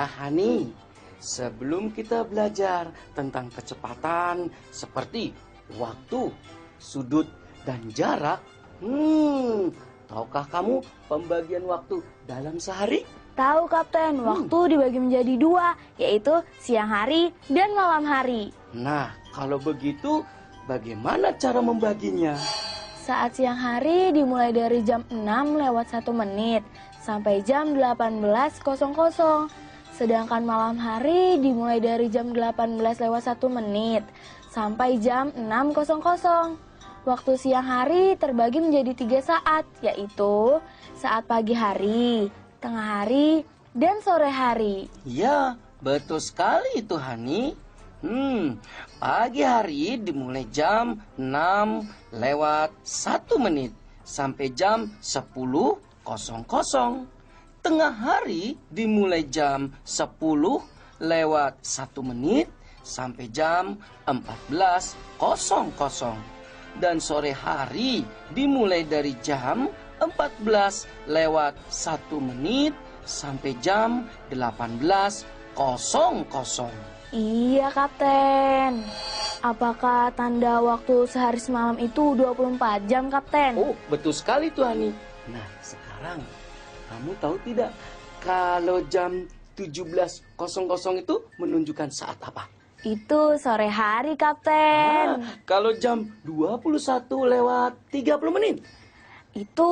Nah, Hani, sebelum kita belajar tentang kecepatan seperti waktu, sudut, dan jarak, tahukah kamu pembagian waktu dalam sehari? Tahu Kapten, waktu dibagi menjadi dua, yaitu siang hari dan malam hari. Nah, kalau begitu, bagaimana cara membaginya? Saat siang hari dimulai dari jam 6 lewat 1 menit sampai jam 18.00. Sedangkan malam hari dimulai dari jam 18 lewat 1 menit sampai jam 6.00. Waktu siang hari terbagi menjadi 3 saat, yaitu saat pagi hari, tengah hari, dan sore hari. Ya, betul sekali itu, Hani. Pagi hari dimulai jam 6 lewat 1 menit sampai jam 10.00. Tengah hari dimulai jam 10 lewat 1 menit sampai jam 14.00. Dan sore hari dimulai dari jam 14 lewat 1 menit sampai jam 18.00. Iya Kapten. Apakah tanda waktu sehari semalam itu 24 jam Kapten? Oh, betul sekali tuh, Hani. Nah, sekarang kamu tahu tidak kalau jam 17.00 itu menunjukkan saat apa? Itu sore hari Kapten. Kalau jam 21 lewat 30 menit? Itu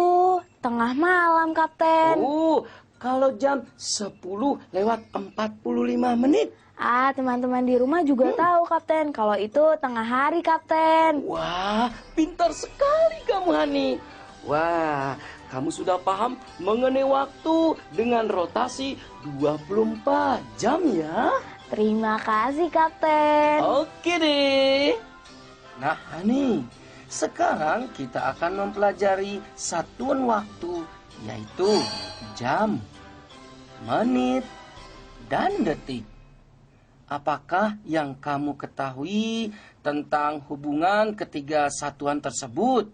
tengah malam Kapten. Oh, kalau jam 10 lewat 45 menit? Teman-teman di rumah juga tahu Kapten, kalau itu tengah hari Kapten. Wah, pintar sekali kamu, Hani. Wah, kamu sudah paham mengenai waktu dengan rotasi 24 jam ya? Terima kasih Kapten. Oke deh. Nah, Hani, sekarang kita akan mempelajari satuan waktu, yaitu jam, menit, dan detik. Apakah yang kamu ketahui tentang hubungan ketiga satuan tersebut?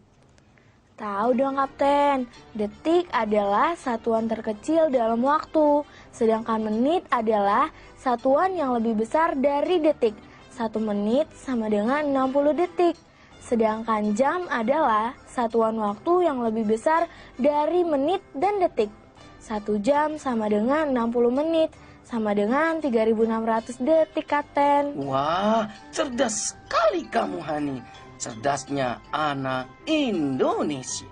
Tahu dong Kapten, detik adalah satuan terkecil dalam waktu, sedangkan menit adalah satuan yang lebih besar dari detik. 1 menit sama dengan 60 detik. Sedangkan jam adalah satuan waktu yang lebih besar dari menit dan detik. 1 jam sama dengan 60 menit, sama dengan 3.600 detik, Kapten. Wah, cerdas sekali kamu, Hani. Cerdasnya anak Indonesia.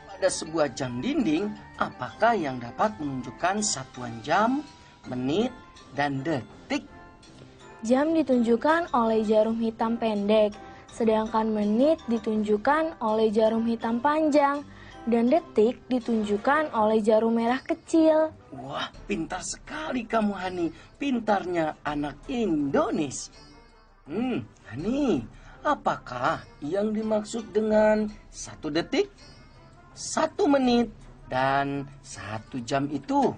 Pada sebuah jam dinding, apakah yang dapat menunjukkan satuan jam, menit, dan detik? Jam ditunjukkan oleh jarum hitam pendek, sedangkan menit ditunjukkan oleh jarum hitam panjang, dan detik ditunjukkan oleh jarum merah kecil. Wah, pintar sekali kamu, Hani. Pintarnya anak Indonesia. Hani, apakah yang dimaksud dengan 1 detik, 1 menit, dan 1 jam itu?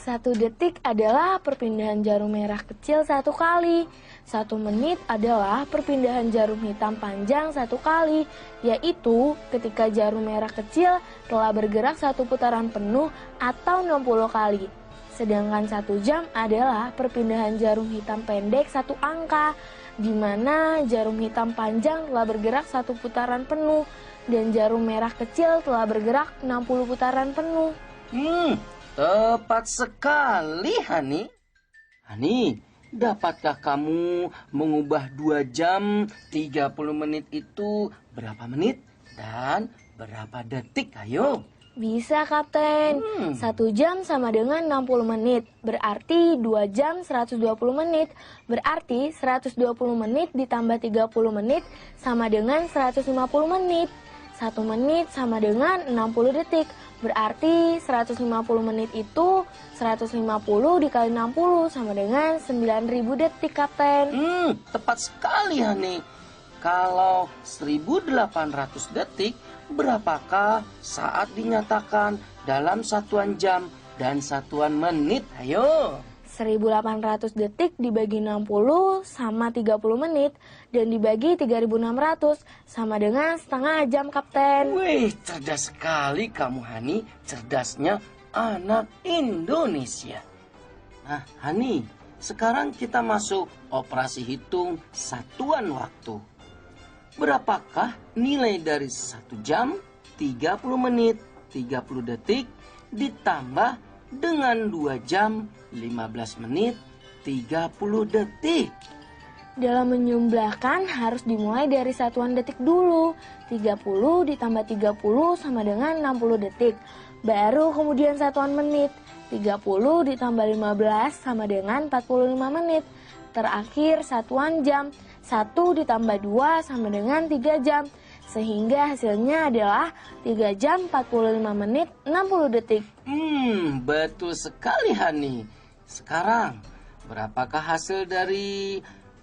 1 detik adalah perpindahan jarum merah kecil 1 kali. 1 menit adalah perpindahan jarum hitam panjang 1 kali, yaitu ketika jarum merah kecil telah bergerak 1 putaran penuh atau 60 kali. Sedangkan 1 jam adalah perpindahan jarum hitam pendek 1 angka, di mana jarum hitam panjang telah bergerak 1 putaran penuh dan jarum merah kecil telah bergerak 60 putaran penuh. Tepat sekali, Hani. Hani, dapatkah kamu mengubah 2 jam 30 menit itu berapa menit dan berapa detik? Ayo. Bisa, Kapten. 1 jam sama dengan 60 menit, berarti 2 jam 120 menit. Berarti 120 menit ditambah 30 menit sama dengan 150 menit. 1 menit sama dengan 60 detik. Berarti 150 menit itu 150 dikali 60 sama dengan 9.000 detik, Kapten. Tepat sekali, Hani. Kalau 1.800 detik, berapakah saat dinyatakan dalam satuan jam dan satuan menit? Ayo. 1.800 detik dibagi 60 sama 30 menit dan dibagi 3.600 sama dengan setengah jam, Kapten. Wih, cerdas sekali kamu, Hani. Cerdasnya anak Indonesia. Nah, Hani, sekarang kita masuk operasi hitung satuan waktu. Berapakah nilai dari 1 jam, 30 menit, 30 detik ditambah dengan 2 jam, 15 menit, 30 detik? Dalam menjumlahkan harus dimulai dari satuan detik dulu. 30 ditambah 30 sama dengan 60 detik. Baru kemudian satuan menit. 30 ditambah 15 sama dengan 45 menit. Terakhir satuan jam. 1 ditambah 2 sama dengan 3 jam. Sehingga hasilnya adalah 3 jam 45 menit 60 detik. Betul sekali, Hani. Sekarang, berapakah hasil dari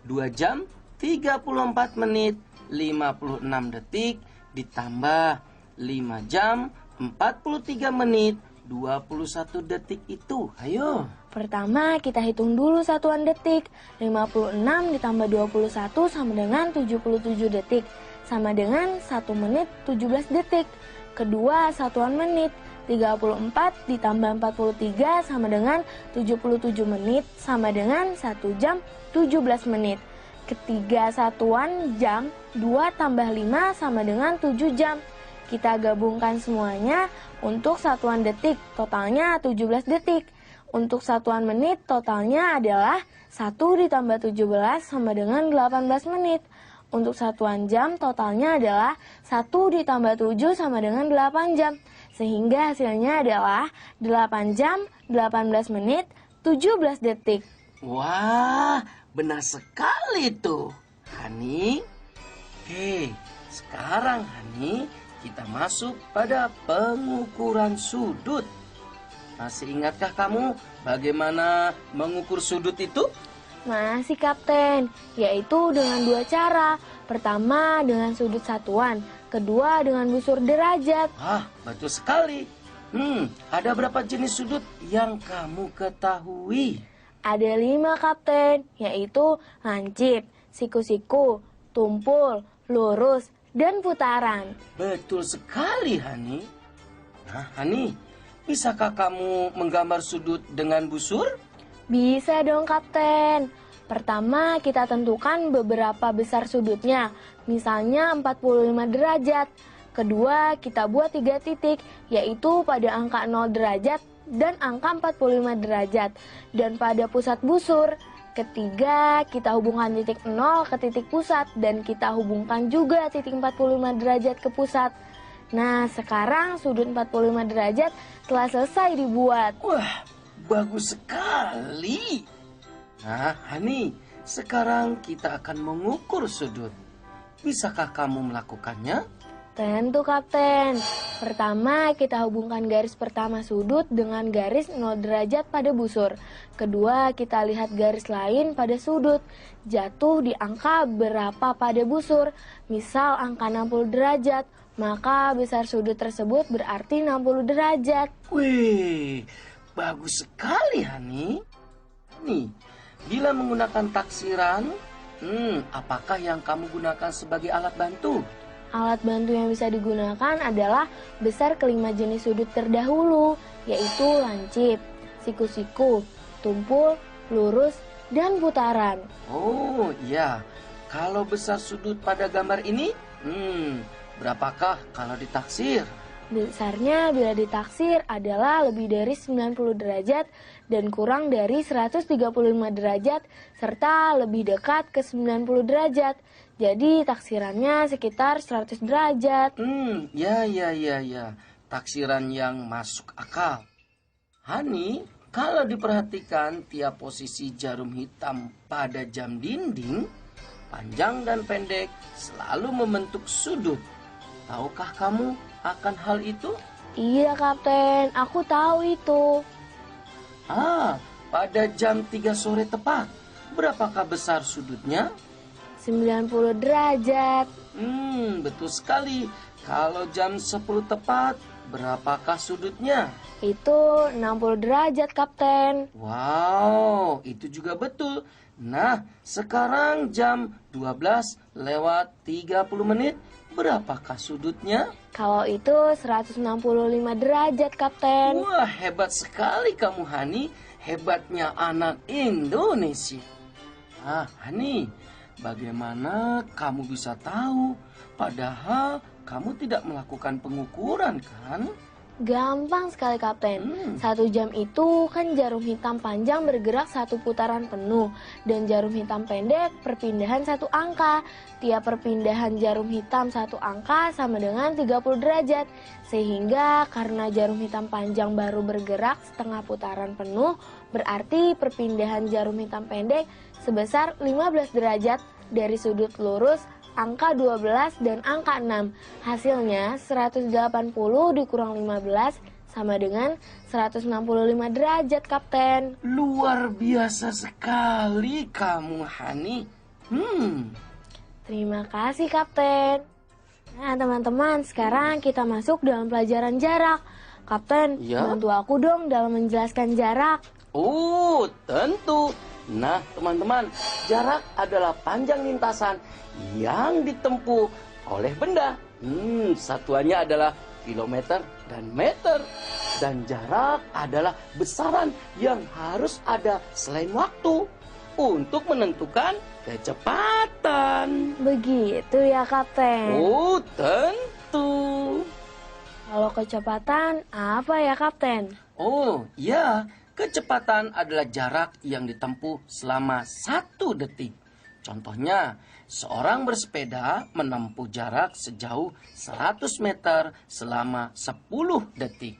2 jam, 34 menit, 56 detik ditambah 5 jam, 43 menit, 21 detik itu? Ayo. Pertama kita hitung dulu satuan detik. 56 ditambah 21 sama dengan 77 detik. Sama dengan 1 menit 17 detik. Kedua satuan menit. 34 ditambah 43 sama dengan 77 menit sama dengan 1 jam 17 menit. Ketiga satuan jam, 2 tambah 5 sama dengan 7 jam. Kita gabungkan semuanya untuk satuan detik, totalnya 17 detik. Untuk satuan menit, totalnya adalah 1 ditambah 17 sama dengan 18 menit. Untuk satuan jam, totalnya adalah 1 ditambah 7 sama dengan 8 jam. Sehingga hasilnya adalah 8 jam, 18 menit, 17 detik. Wah, benar sekali tuh, Hani. Sekarang Hani, kita masuk pada pengukuran sudut. Masih ingatkah kamu bagaimana mengukur sudut itu? Masih Kapten, yaitu dengan 2 cara. Pertama dengan sudut satuan, kedua dengan busur derajat. Betul sekali. Ada berapa jenis sudut yang kamu ketahui? Ada 5 Kapten, yaitu lancip, siku-siku, tumpul, lurus, dan putaran. Betul sekali, Hani. Nah, Hani, bisakah kamu menggambar sudut dengan busur? Bisa dong Kapten. Pertama kita tentukan beberapa besar sudutnya, misalnya 45 derajat. Kedua kita buat 3 titik, yaitu pada angka 0 derajat dan angka 45 derajat. Dan pada pusat busur. Ketiga kita hubungkan titik 0 ke titik pusat dan kita hubungkan juga titik 45 derajat ke pusat. Nah sekarang sudut 45 derajat telah selesai dibuat. Wah, bagus sekali. Nah, Hani, sekarang kita akan mengukur sudut. Bisakah kamu melakukannya? Tentu Kapten. Pertama kita hubungkan garis pertama sudut dengan garis 0 derajat pada busur. Kedua kita lihat garis lain pada sudut. Jatuh di angka berapa pada busur. Misal angka 60 derajat. Maka besar sudut tersebut berarti 60 derajat. Wih, bagus sekali, Hani. Nih, bila menggunakan taksiran, apakah yang kamu gunakan sebagai alat bantu? Alat bantu yang bisa digunakan adalah besar kelima jenis sudut terdahulu, yaitu lancip, siku-siku, tumpul, lurus, dan putaran. Oh iya, kalau besar sudut pada gambar ini, berapakah kalau ditaksir? Besarnya bila ditaksir adalah lebih dari 90 derajat dan kurang dari 135 derajat serta lebih dekat ke 90 derajat. Jadi taksirannya sekitar 100 derajat. Ya. Taksiran yang masuk akal. Hani, kalau diperhatikan tiap posisi jarum hitam pada jam dinding, panjang dan pendek selalu membentuk sudut. Tahukah kamu akan hal itu? Iya Kapten, aku tahu itu. Pada jam 3 sore tepat, berapakah besar sudutnya? 90 derajat. Betul sekali. Kalau jam 10 tepat, berapakah sudutnya? Itu 60 derajat, Kapten. Wow, itu juga betul. Nah, sekarang jam 12 lewat 30 menit, berapakah sudutnya? Kalau itu 165 derajat, Kapten. Wah, hebat sekali kamu, Hani. hebatnya anak Indonesia. Ah, Hani, bagaimana kamu bisa tahu? Padahal kamu tidak melakukan pengukuran, kan? Gampang sekali, Kapten. 1 jam itu kan jarum hitam panjang bergerak 1 putaran penuh, dan jarum hitam pendek perpindahan 1 angka. Tiap perpindahan jarum hitam 1 angka sama dengan 30 derajat. Sehingga karena jarum hitam panjang baru bergerak setengah putaran penuh, berarti perpindahan jarum hitam pendek sebesar 15 derajat dari sudut lurus angka 12 dan angka 6. Hasilnya 180 dikurang 15 sama dengan 165 derajat, Kapten. Luar biasa sekali kamu, Hani. Terima kasih, Kapten. Nah, teman-teman, sekarang kita masuk dalam pelajaran jarak. Kapten, Ya? bantu aku dong dalam menjelaskan jarak. Oh, tentu. Nah, teman-teman, jarak adalah panjang lintasan yang ditempuh oleh benda. Satuannya adalah kilometer dan meter. Dan jarak adalah besaran yang harus ada selain waktu untuk menentukan kecepatan. Begitu ya, Kapten. Oh, tentu. Kalau kecepatan, apa ya, Kapten? Oh, ya. Kecepatan adalah jarak yang ditempuh selama 1 detik. Contohnya, seorang bersepeda menempuh jarak sejauh 100 meter selama 10 detik.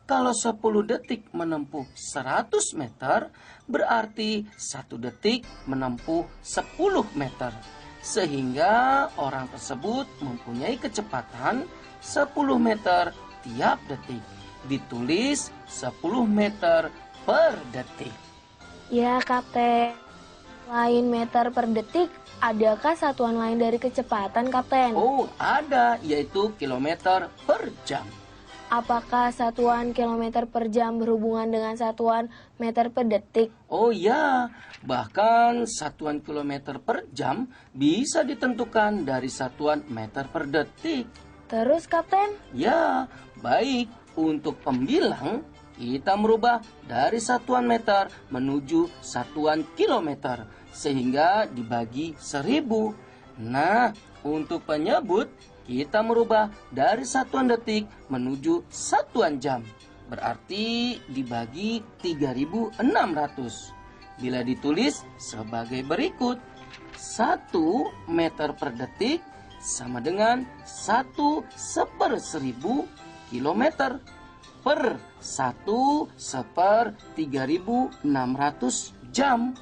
Kalau 10 detik menempuh 100 meter, berarti 1 detik menempuh 10 meter. Sehingga orang tersebut mempunyai kecepatan 10 meter tiap detik. Ditulis 10 meter per detik. Ya, Kapten. Selain meter per detik, adakah satuan lain dari kecepatan, Kapten? Oh, ada, yaitu kilometer per jam. Apakah satuan kilometer per jam berhubungan dengan satuan meter per detik? Oh ya, bahkan satuan kilometer per jam bisa ditentukan dari satuan meter per detik. Terus, Kapten? Ya, baik. Untuk pembilang, kita merubah dari satuan meter menuju satuan kilometer, sehingga dibagi 1000. Nah, untuk penyebut, kita merubah dari satuan detik menuju satuan jam, berarti dibagi 3600. Bila ditulis sebagai berikut, 1 meter per detik sama dengan 1/1000 kilometer per 1/3600 jam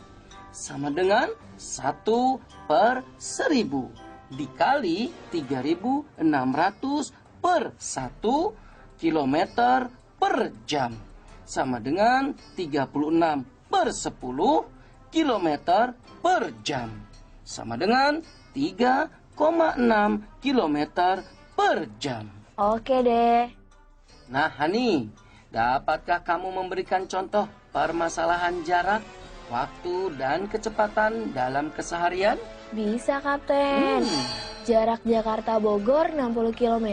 sama dengan 1/1000 dikali 3600 per 1 kilometer per jam sama dengan 36/10 kilometer per jam sama dengan 3,6 kilometer per jam. Oke deh. Nah, Hani, dapatkah kamu memberikan contoh permasalahan jarak, waktu, dan kecepatan dalam keseharian? Bisa, Kapten. Jarak Jakarta-Bogor 60 km.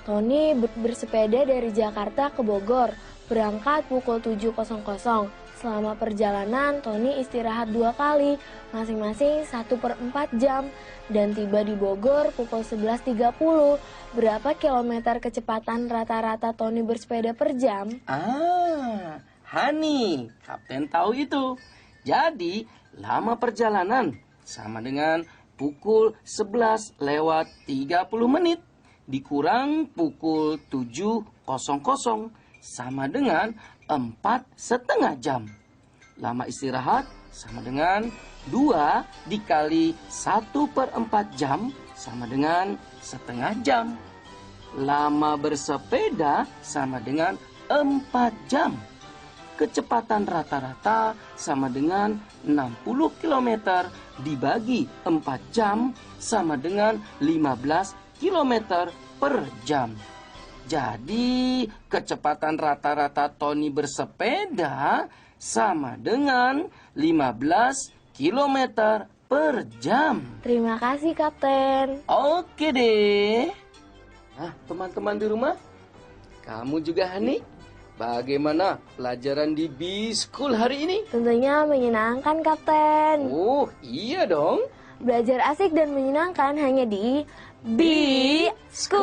Tony bersepeda dari Jakarta ke Bogor, berangkat pukul 7.00. Selama perjalanan, Tony istirahat 2 kali, masing-masing 1/4 jam, dan tiba di Bogor pukul 11.30. Berapa kilometer kecepatan rata-rata Tony bersepeda per jam? Ah, Hani, Kapten tahu itu. Jadi, lama perjalanan sama dengan pukul 11:30 dikurang pukul 7.00 sama dengan 4,5 jam. Lama istirahat sama dengan 2 dikali 1/4 jam sama dengan setengah jam. Lama bersepeda sama dengan 4 jam. Kecepatan rata-rata sama dengan 60 km dibagi 4 jam sama dengan 15 km per jam. Jadi, kecepatan rata-rata Tony bersepeda sama dengan 15 km per jam. Terima kasih, Kapten. Oke deh. Nah, teman-teman di rumah, kamu juga, Hani, Bagaimana pelajaran di B-School hari ini? Tentunya menyenangkan, Kapten. Oh, iya dong. Belajar asik dan menyenangkan hanya di B-School.